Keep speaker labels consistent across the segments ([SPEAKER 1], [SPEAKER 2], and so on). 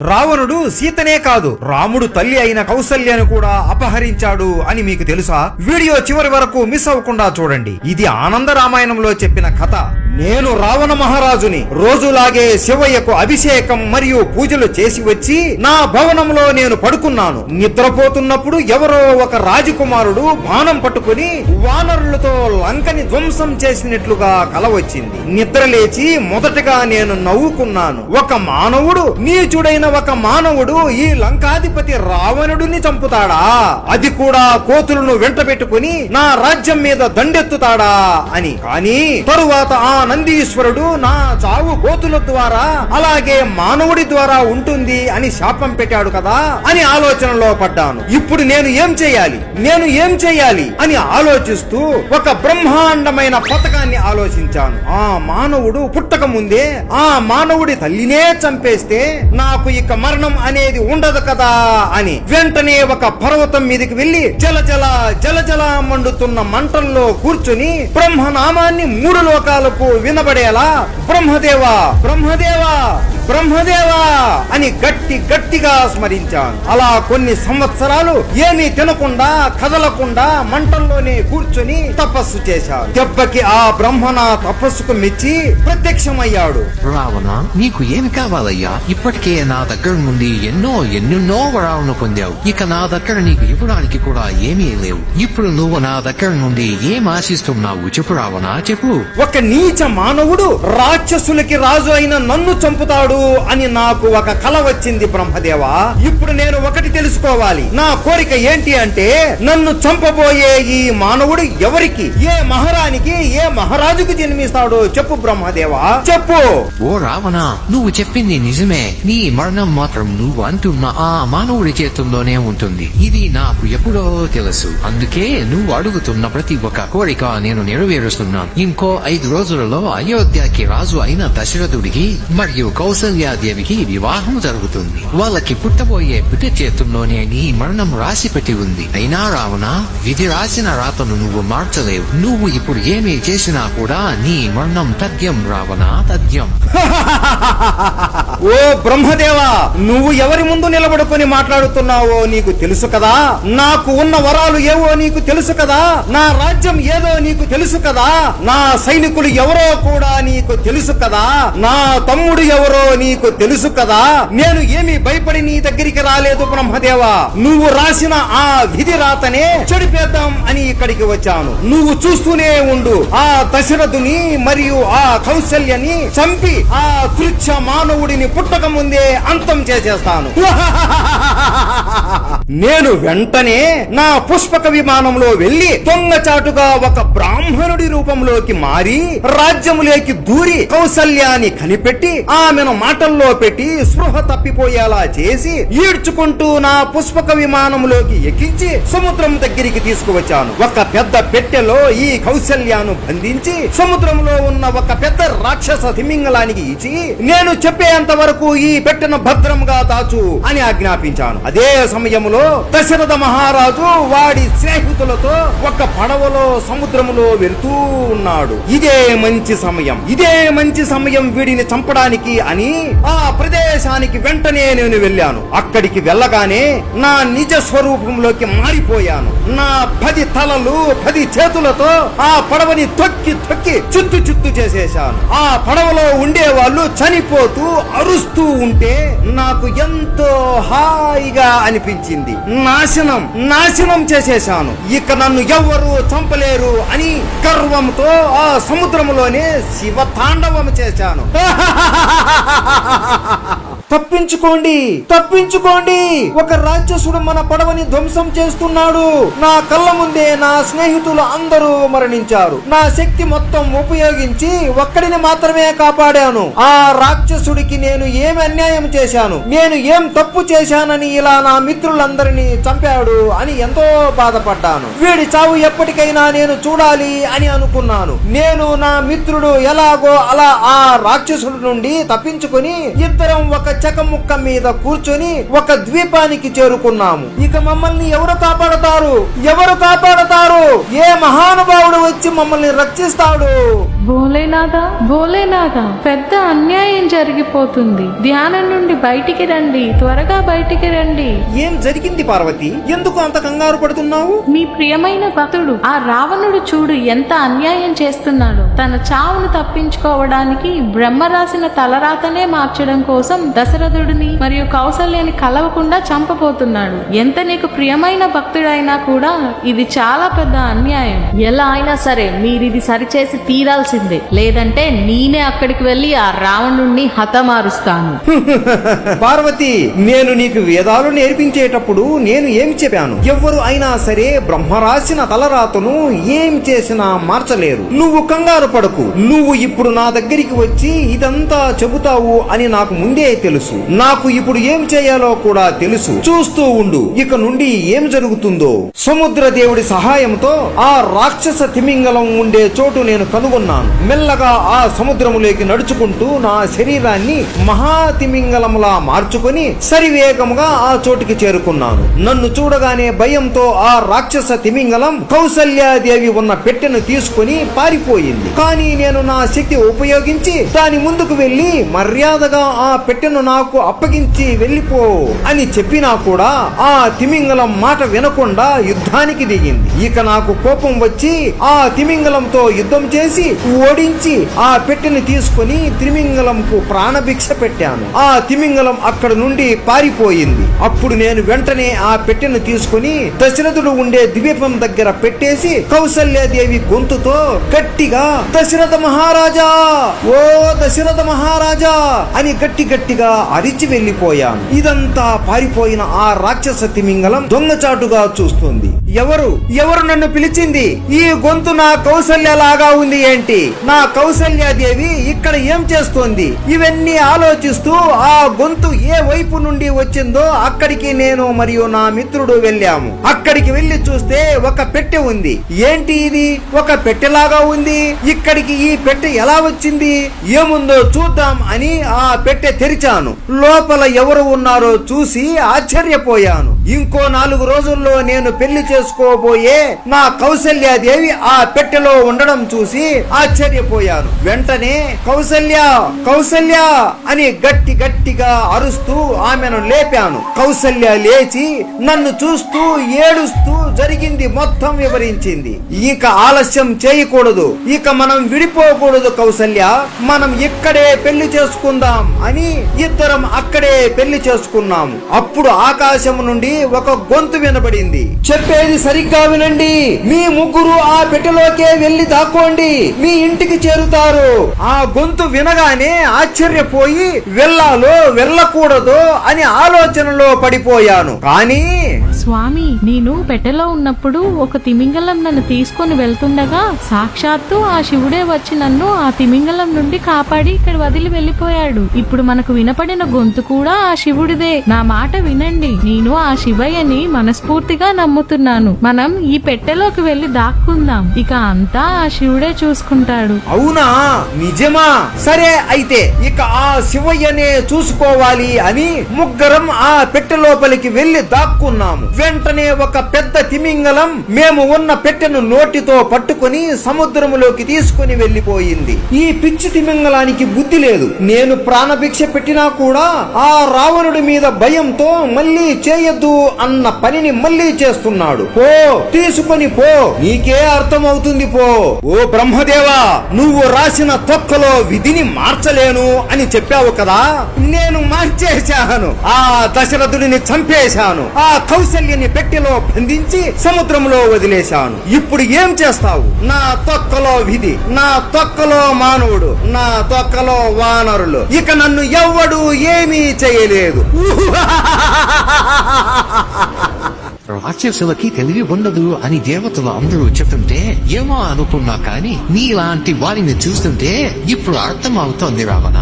[SPEAKER 1] రావణుడు సీతనే కాదు రాముడు తల్లి అయిన కౌసల్యను కూడా అపహరించాడు అని మీకు తెలుసా? వీడియో చివరి వరకు మిస్ అవ్వకుండా చూడండి. ఇది ఆనంద రామాయణంలో చెప్పిన కథ. నేను రావణ మహారాజుని. రోజులాగే శివయ్యకు అభిషేకం మరియు పూజలు చేసి వచ్చి నా భవనంలో నేను పడుకున్నాను. నిద్రపోతున్నప్పుడు ఎవరో ఒక రాజకుమారుడు బాణం పట్టుకుని వానరులతో లంకని ధ్వంసం చేసినట్లుగా కల వచ్చింది. నిద్ర లేచి మొదటగా నేను నవ్వుకున్నాను. ఒక మానవుడు, నీచుడైన ఒక మానవుడు ఈ లంకాధిపతి రావణుడిని చంపుతాడా? అది కూడా కోతులను వెంట పెట్టుకుని నా రాజ్యం మీద దండెత్తుతాడా అని. కానీ తరువాత ఆ నందీశ్వరుడు నా చావు కోతుల ద్వారా అలాగే మానవుడి ద్వారా ఉంటుంది అని శాపం పెట్టాడు కదా అని ఆలోచనలో పడ్డాను. ఇప్పుడు నేను ఏం చేయాలి అని ఆలోచిస్తూ ఒక బ్రహ్మాండమైన పథకాన్ని ఆలోచించాను. ఆ మానవుడు పుట్టక ముందే ఆ మానవుడి తల్లినే చంపేస్తే నాకు ఇక మరణం అనేది ఉండదు కదా అని వెంటనే ఒక పర్వతం మీదకి వెళ్లి జలజల మండుతున్న మంటల్లో కూర్చుని బ్రహ్మనామాన్ని 3 లోకాలకు వినబడేలా బ్రహ్మదేవా అని గట్టిగా స్మరించాను. అలా కొన్ని సంవత్సరాలు ఏమీ తినకుండా కదలకుండా మంటల్లోనే కూర్చొని తపస్సు చేశాను. దెబ్బకి ఆ బ్రహ్మ నా తపస్సుకు మెచ్చి ప్రత్యక్షమయ్యాడు.
[SPEAKER 2] రావణ, నీకు ఏమి కావాలయ్యా? ఇప్పటికే నా దగ్గర నుండి ఎన్నెన్నో వరాలను పొందావు. ఇక నా దగ్గర నీకు ఇవ్వడానికి కూడా ఏమీ లేవు. ఇప్పుడు నువ్వు నా దగ్గర నుండి ఏం ఆశిస్తున్నావు చెప్పు రావణ, చెప్పు.
[SPEAKER 1] ఒక నీచ మానవుడు రాక్షసులకి రాజు అయిన నన్ను చంపుతాడు అని నాకు ఒక కల వచ్చింది బ్రహ్మదేవా. ఇప్పుడు నేను ఒకటి తెలుసుకోవాలి. నా కోరిక ఏంటి అంటే నన్ను చంపబోయే ఈ మానవుడు ఎవరికి, ఏ మహారానికి, ఏ మహారాజుకు జన్మిస్తాడో చెప్పు బ్రహ్మదేవా, చెప్పు.
[SPEAKER 2] ఓ రావణ, నువ్వు చెప్పింది నిజమే. నీ మరణం మాత్రం నువ్వు అంటున్న ఆ మానవుడి చేతుల్లోనే ఉంటుంది. ఇది నాకు ఎప్పుడో తెలుసు. అందుకే నువ్వు అడుగుతున్న ప్రతి ఒక్క కోరిక నేను నెరవేరుస్తున్నాను. ఇంకో 5 రోజులలో అయోధ్యకి రాజు అయిన దశరథుడికి మరియు కౌసల్యాదేవికి వివాహం జరుగుతుంది. వాళ్ళకి పుట్టబోయే బిడ్డ చేతుల్లోనే నీ మరణం రాసి పెట్టి ఉంది. అయినా రావణ, విధి రాసిన రాతను నువ్వు మార్చలేవు. నువ్వు ఇప్పుడు ఏమీ చేసినా కూడా నీ మరణం తథ్యం రావణ, తథ్యం.
[SPEAKER 1] ఓ బ్రహ్మదేవా, నువ్వు ఎవరి ముందు నిలబడుకొని మాట్లాడుతున్నావో నీకు తెలుసు కదా. నాకు ఉన్న వరాలు ఏవో నీకు తెలుసు కదా. నా రాజ్యం ఏదో నీకు తెలుసు కదా. నా సైనికులు ఎవరో కూడా నీకు తెలుసు కదా. నా తమ్ముడు ఎవరో నీకు తెలుసు కదా. నేను ఏమీ భయపడి నీ దగ్గరికి రాలేదు బ్రహ్మదేవా. నువ్వు రాసిన ఆ విధి రాతనే చెడిపేద్దాం అని ఇక్కడికి వచ్చాను. నువ్వు చూస్తూనే ఉండు. ఆ దశరథుని మరియు ఆ కౌసల్యని చంపి ఆ తుచ్చ మానవుడిని పుట్టక ముందే అంతం చేసేస్తాను. నేను వెంటనే నా పుష్పక విమానంలో వెళ్లి దొంగచాటుగా ఒక బ్రాహ్మణుడి రూపంలోకి మారి రాజ్యములోకి దూరి కౌసల్యాన్ని కనిపెట్టి ఆమెను మాటల్లో పెట్టి స్పృహ తప్పిపోయేలా చేసి ఈడ్చుకుంటూ నా పుష్పక విమానంలోకి ఎక్కించి సముద్రం దగ్గరికి తీసుకువచ్చాను. ఒక పెద్ద పెట్టెలో ఈ కౌసల్యాను బంధించి సముద్రంలో ఉన్న ఒక పెద్ద రాక్షస తిమింగలానికి ఇచ్చి నేను చెప్పేంత వరకు ఈ పెట్టెను భద్రంగా దాచు అని ఆజ్ఞాపించాను. అదే సమయంలో దశరథ మహారాజు వాడి స్నేహితులతో ఒక పడవలో సముద్రములో వెళ్తూ ఉన్నాడు. ఇదే మంచి సమయం వీడిని చంపడానికి అని ఆ ప్రదేశానికి వెంటనే నేను వెళ్ళాను. అక్కడికి వెళ్ళగానే నా నిజ స్వరూపంలోకి మారిపోయాను. నా 10 తలలు 10 చేతులతో ఆ పడవని తొక్కి చుత్తు చేసేశాను. ఆ పడవలో ఉండే వాళ్ళు చనిపోతూ అరుస్తూ ఉంటే నాకు ఎంతో హాయిగా అనిపించింది. నాశనం చేసేశాను. ఇక నన్ను ఎవ్వరూ చంపలేరు అని గర్వంతో ఆ సముద్రంలోనే శివ తాండవం చేశాను. తప్పించుకోండి, ఒక రాక్షసుడు మన పడవని ధ్వంసం చేస్తున్నాడు. నా కళ్ళ ముందే నా స్నేహితులు అందరూ మరణించారు. నా శక్తి మొత్తం ఉపయోగించి ఒక్కడిని మాత్రమే కాపాడాను. ఆ రాక్షసుడికి నేను ఏమి అన్యాయం చేశాను, నేను ఏం తప్పు చేశానని ఇలా నా మిత్రులందరినీ చంపాడు అని ఎంతో బాధపడ్డాను. వీడి చావు ఎప్పటికైనా నేను చూడాలి అని అనుకున్నాను. నేను నా మిత్రుడు ఎలాగో అలా ఆ రాక్షసుడి నుండి తప్పించుకుని ఇద్దరం ఒక చెకముక్క మీద కూర్చొని ఒక ద్వీపానికి చేరుకున్నాము. ఇక మమ్మల్ని ఎవరు కాపాడతారు? ఏ మహానుభావుడు వచ్చి మమ్మల్ని రక్షిస్తాడు?
[SPEAKER 3] భోలేనాథా, భోలేనాథా, పెద్ద అన్యాయం జరిగిపోతుంది. ధ్యానం నుండి బయటికి రండి, త్వరగా బయటికి రండి.
[SPEAKER 1] ఏం జరిగింది పార్వతి? ఎందుకు అంత కంగారు పడుతున్నావు?
[SPEAKER 3] మీ ప్రియమైన భక్తుడు ఆ రావణుడు చూడు ఎంత అన్యాయం చేస్తున్నాడు. తన చావును తప్పించుకోవడానికి బ్రహ్మ రాసిన తలరాతనే మార్చడం కోసం దశరథుడిని మరియు కౌసల్యని కలవకుండా చంపబోతున్నాడు. ఎంత నీకు ప్రియమైన భక్తుడైనా కూడా ఇది చాలా పెద్ద అన్యాయం. ఎలా అయినా సరే మీరిది సరిచేసి తీరాల్సిందే, లేదంటే నేనే అక్కడికి వెళ్లి ఆ రావణుణ్ణి హతమారుస్తాను.
[SPEAKER 1] పార్వతి, నేను నీకు వేదాలు నేర్పించేటప్పుడు నేను ఏమి చెప్పాను? ఎవ్వరు అయినా సరే బ్రహ్మ రాసిన తలరాతను ఏం చేసినా మార్చలేరు. నువ్వు కంగారు పడకు. నువ్వు ఇప్పుడు నా దగ్గరికి వచ్చి ఇదంతా చెబుతావు అని నాకు ముందే తెలుసు. నాకు ఇప్పుడు ఏం చేయాలో కూడా తెలుసు. చూస్తూ ఉండు ఇక నుండి ఏం జరుగుతుందో. సముద్ర దేవుడి సహాయంతో ఆ రాక్షస తిమింగలం ఉండే చోటు నేను కనుగొన్నాను. మెల్లగా ఆ సముద్రములోకి నడుచుకుంటూ నా శరీరాన్ని మహాతిమింగలంలా మార్చుకొని సరివేగముగా ఆ చోటుకి చేరుకున్నాను. నన్ను చూడగానే భయంతో ఆ రాక్షస తిమింగలం కౌసల్యాదేవి ఉన్న పెట్టెను తీసుకుని పారిపోయింది. కానీ నేను నా శక్తి ఉపయోగించి దాని ముందుకు వెళ్లి మర్యాదగా ఆ పెట్టెను నాకు అప్పగించి వెళ్ళిపో అని చెప్పినా కూడా ఆ తిమింగలం మాట వినకుండా యుద్ధానికి దిగింది. ఇక నాకు కోపం వచ్చి ఆ తిమింగలంతో యుద్ధం చేసి ఓడించి ఆ పెట్టెను తీసుకుని తిమింగలంకు ప్రాణభిక్ష పెట్టాను. ఆ తిమింగలం అక్కడ నుండి పారిపోయింది. అప్పుడు నేను వెంటనే ఆ పెట్టెను తీసుకుని దశరథుడు ఉండే ద్వీపం దగ్గర పెట్టేసి కౌసల్యాదేవి గొంతుతో గట్టిగా దశరథ మహారాజా, ఓ దశరథ మహారాజా అని గట్టిగా అరిచి వెళ్లిపోయాను. ఇదంతా పారిపోయిన ఆ రాక్షస తిమింగలం దొంగచాటుగా చూస్తుంది. ఎవరు నన్ను పిలిచింది? ఈ గొంతు నా కౌసల్యలాగా ఉంది ఏంటి? నా కౌసల్యాదేవి ఇక్కడ ఏం చేస్తోంది? ఇవన్నీ ఆలోచిస్తూ ఆ గొంతు ఏ వైపు నుండి వచ్చిందో అక్కడికి నేను మరియు నా మిత్రుడు వెళ్ళాము. అక్కడికి వెళ్లి చూస్తే ఒక పెట్టె ఉంది. ఏంటి ఇది? ఒక పెట్టెలాగా ఉంది. ఇక్కడికి ఈ పెట్టె ఎలా వచ్చింది? ఏముందో చూద్దాం అని ఆ పెట్టె తెరిచాను. లోపల ఎవరు ఉన్నారో చూసి ఆశ్చర్యపోయాను. ఇంకో 4 రోజుల్లో నేను పెళ్లి చేసుకోబోయే నా కౌసల్యాదేవి ఆ పెట్టెలో ఉండడం చూసి ఆశ్చర్యపోయాను. వెంటనే కౌసల్య కౌసల్య అని గట్టిగా అరుస్తూ ఆమెను లేపాను. కౌసల్య లేచి నన్ను చూస్తూ ఏడుస్తూ జరిగింది మొత్తం వివరించింది. ఇక ఆలస్యం చేయకూడదు, ఇక మనం విడిపోకూడదు కౌసల్య, మనం ఇక్కడే పెళ్లి చేసుకుందాం అని ఇద్దరం అక్కడే పెళ్లి చేసుకున్నాము. అప్పుడు ఆకాశం నుండి ఒక గొంతు వినబడింది. చెప్పేది సరిగ్గా వినండి, మీ ముగ్గురు ఆ పెట్టెలోకే వెళ్లి దాక్కోండి, మీ ఇంటికి చేరుతారు. ఆ గొంతు వినగానే ఆశ్చర్యపోయి వెళ్ళాలో వెళ్ళకూడదో అని ఆలోచనలో పడిపోయాను. కానీ
[SPEAKER 3] స్వామి, నేను పెట్టెలో ఉన్నప్పుడు ఒక తిమింగలం నన్ను తీసుకొని వెళ్తుండగా సాక్షాత్తు ఆ శివుడే వచ్చి నన్ను ఆ తిమింగలం నుండి కాపాడి ఇక్కడ వదిలి వెళ్లిపోయాడు. ఇప్పుడు మనకు వినపడిన గొంతు కూడా ఆ శివుడిదే. నా మాట వినండి, నేను ఆ శివయ్యని మనస్ఫూర్తిగా నమ్ముతున్నాను. మనం ఈ పెట్టెలోకి వెళ్లి దాక్కుందాం, ఇక అంతా ఆ శివుడే చూసుకుంటాడు.
[SPEAKER 1] అవునా? నిజమా? సరే అయితే ఇక ఆ శివయ్యనే చూసుకోవాలి అని ముగ్గురం ఆ పెట్టె లోపలికి వెళ్లి దాక్కున్నాము. వెంటనే ఒక పెద్ద తిమింగలం మేము ఉన్న పెట్టెను నోటితో పట్టుకుని సముద్రములోకి తీసుకుని వెళ్లిపోయింది. ఈ పిచ్చి తిమింగలానికి బుద్ధి లేదు. నేను ప్రాణభిక్ష పెట్టినా కూడా ఆ రావణుడి మీద భయంతో మళ్ళీ చేయొద్దు అన్న పనిని మళ్ళీ చేస్తున్నాడు. పో, తీసుకొని పో, నీకే అర్థమవుతుంది పో. ఓ బ్రహ్మదేవా, నువ్వు రాసిన తొక్కలో విధిని మార్చలేను అని చెప్పావు కదా, నేను మార్చేశాను. ఆ దశరథుడిని చంపేశాను. ఆ కౌసల్యని పెట్టెలో బంధించి సముద్రంలో వదిలేశాను. ఇప్పుడు ఏం చేస్తావు? నా తొక్కలో విధి, నా తొక్కలో మానవుడు, నా తొక్కలో వానరులు. ఇక నన్ను ఎవ్వడు ఏమీ చేయలేదు.
[SPEAKER 2] రాక్షసులకి తెలివి ఉండదు అని దేవతలు అందరూ చెప్తుంటే ఏమో అనుకున్నా కానీ నీలాంటి వారిని చూస్తుంటే ఇప్పుడు అర్థమవుతోంది రావణ,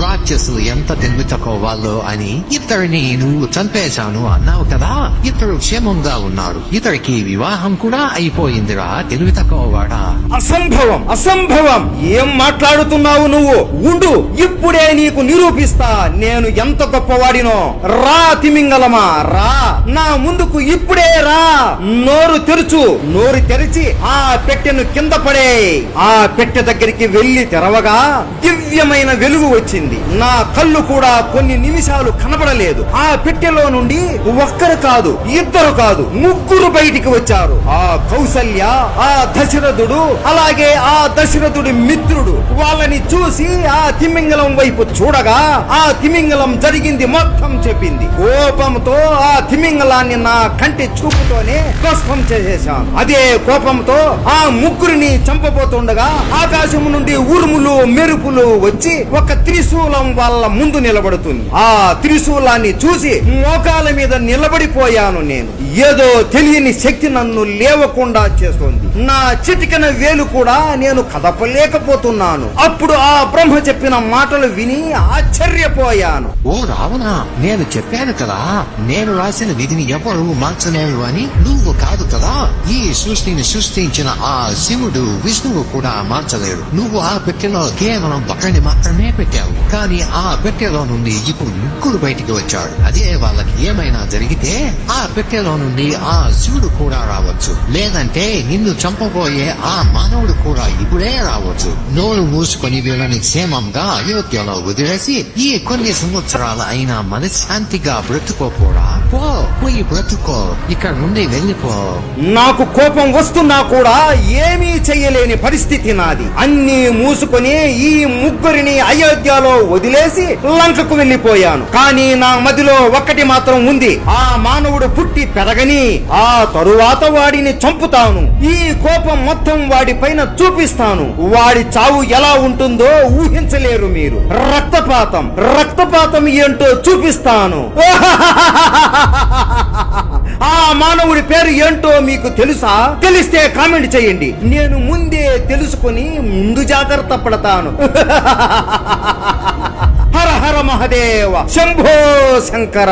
[SPEAKER 2] రాక్షసులు ఎంత తెలివి తక్కువ వాళ్ళు అని. ఇద్దరిని నువ్వు చంపేశాను అన్నావు కదా, ఇద్దరు క్షేమంగా ఉన్నారు. ఇద్దరికి వివాహం కూడా అయిపోయిందిరా, తెలివి తక్కువ వాడా.
[SPEAKER 1] అసంభవం, అసంభవం. ఏం మాట్లాడుతున్నావు నువ్వు? ఉండు, ఇప్పుడే నీకు నిరూపిస్తా నేను ఎంత గొప్పవాడినో. రా తిమింగలమా, రా నా ముందుకు ఇప్పుడు ఇప్పుడే రా, నోరు తెరుచు. నోరు తెరిచి ఆ పెట్టెను కింద పడే. ఆ పెట్టె దగ్గరికి వెళ్లి తెరవగా దివ్యమైన వెలుగు వచ్చింది. నా కళ్ళు కూడా కొన్ని నిమిషాలు కనబడలేదు. ఆ పెట్టెలో నుండి ఒక్కరు కాదు, ఇద్దరు కాదు, ముగ్గురు బయటికి వచ్చారు. ఆ కౌసల్య, ఆ దశరథుడు, అలాగే ఆ దశరథుడి మిత్రుడు. వాళ్ళని చూసి ఆ తిమింగలం వైపు చూడగా ఆ తిమింగలం జరిగింది మొత్తం చెప్పింది. కోపంతో ఆ తిమింగలాన్ని నా కంటి చూపుతోనే భస్మం చేసేశాను. అదే కోపంతో ఆ ముగ్గురిని చంపబోతుండగా ఆకాశం నుండి ఉరుములు మెరుపులు వచ్చి ఒక త్రిశూలం వాళ్ళ ముందు నిలబడుతుంది. ఆ త్రిశూలాన్ని చూసి మోకాల మీద నిలబడిపోయాను. నేను ఏదో తెలియని శక్తి నన్ను లేవకుండా చేస్తోంది. నా చిటికెన వేలు కూడా నేను కదపలేకపోతున్నాను. అప్పుడు ఆ బ్రహ్మ చెప్పిన మాటలు విని ఆశ్చర్యపోయాను.
[SPEAKER 2] ఓ రావణ, నేను చెప్పాను కదా, నేను రాసిన విధిని ఎవరు మార్చలేరు అని. నువ్వు కాదు కదా ఈ సృష్టిని సృష్టించిన ఆ శివుడు, విష్ణువు కూడా మార్చలేరు. నువ్వు ఆ పెట్టెలో కేవలం ఒకరిని మాత్రమే పెట్టావు. కానీ ఆ పెట్టెలో నుండి ఇప్పుడు ముగ్గురు బయటికి వచ్చాడు. అదే వాళ్ళకి ఏమైనా జరిగితే ఆ పెట్టెలో నుండి ఆ శివుడు కూడా రావచ్చు, లేదంటే నిన్ను చంపబోయే ఆ మానవుడు కూడా ఇప్పుడే రావచ్చు. నోరు మూసుకొని వీళ్ళని క్షేమంగా అయోధ్యలో వదిలేసి ఈ కొన్ని సంవత్సరాల అయినా మనశ్శాంతిగా బ్రతుకోపోరా. పోయి బ్రతుకో, ఇక్కడ నుండి వెళ్ళిపో.
[SPEAKER 1] నాకు కోపం వస్తున్నా కూడా ఏమీ చెయ్యలేని పరిస్థితి నాది. అన్ని మూసుకొని ఈ ముగ్గురిని అయోధ్యలో వదిలేసి లంకకు వెళ్లిపోయాను. కానీ నా మదిలో ఒక్కటి మాత్రం ఉంది. ఆ మానవుడు పుట్టి పెరగని ఆ తరువాత వాడిని చంపుతాను. ఈ కోపం మొత్తం వాడి పైన చూపిస్తాను. వాడి చావు ఎలా ఉంటుందో ఊహించలేరు మీరు. రక్తపాతం ఏంటో చూపిస్తాను. ఆ మానవుడి పేరు ఏంటో మీకు తెలుసా? తెలిస్తే కామెంట్ చేయండి. నేను ముందే తెలుసుకొని ముందు జాగ్రత్త పడతాను. హర హర మహదేవ, శంభో శంకర.